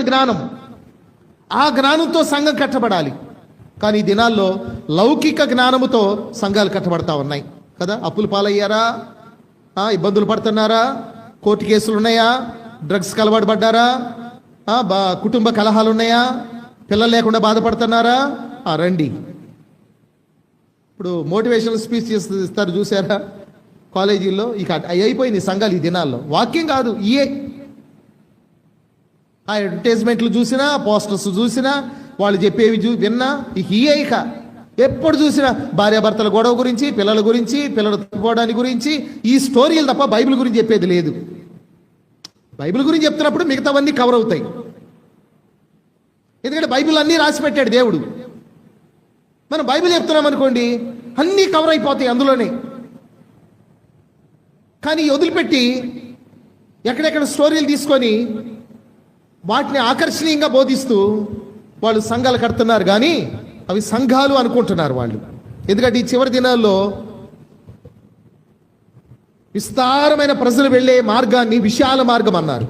జ్ఞానం, ఆ జ్ఞానంతో సంఘం కట్టబడాలి. కానీ ఈ దినాల్లో లౌకిక జ్ఞానముతో సంఘాలు కట్టబడతా ఉన్నాయి కదా. అప్పులు పాలయ్యారా, ఇబ్బందులు పడుతున్నారా, కోర్టు కేసులు ఉన్నాయా, డ్రగ్స్కి అలవాటు పడ్డారా, కుటుంబ కలహాలు ఉన్నాయా, పిల్లలు లేకుండా బాధపడుతున్నారా, రండి. ఇప్పుడు మోటివేషనల్ స్పీచ్ ఇస్తారు చూసారా కాలేజీల్లో. ఇక అయిపోయింది సంఘాలు ఈ దినాల్లో. వాక్యం కాదు, ఆ అడ్వర్టైజ్మెంట్లు చూసినా, పోస్టర్స్ చూసినా, వాళ్ళు చెప్పేవి విన్నా, ఇక ఎప్పుడు చూసినా భార్యాభర్తల గొడవ గురించి, పిల్లల గురించి, పిల్లలు తప్పిపోవడానికి గురించి ఈ స్టోరీలు తప్ప బైబిల్ గురించి చెప్పేది లేదు. బైబిల్ గురించి చెప్తున్నప్పుడు మిగతావన్నీ కవర్ అవుతాయి. ఎందుకంటే బైబిల్ అన్నీ రాసి పెట్టాడు దేవుడు. మనం బైబిల్ చెప్తున్నాం అనుకోండి, అన్నీ కవర్ అయిపోతాయి అందులోనే. కానీ వదిలిపెట్టి ఎక్కడెక్కడ స్టోరీలు తీసుకొని వాటిని ఆకర్షణీయంగా బోధిస్తూ వాళ్ళు సంఘాలు కడుతున్నారు. కానీ అవి సంఘాలు అనుకుంటున్నారు వాళ్ళు. ఎందుకంటే ఈ చివరి దినాల్లో విస్తారమైన ప్రజలు వెళ్ళే మార్గాన్ని విశాల మార్గం అన్నారు.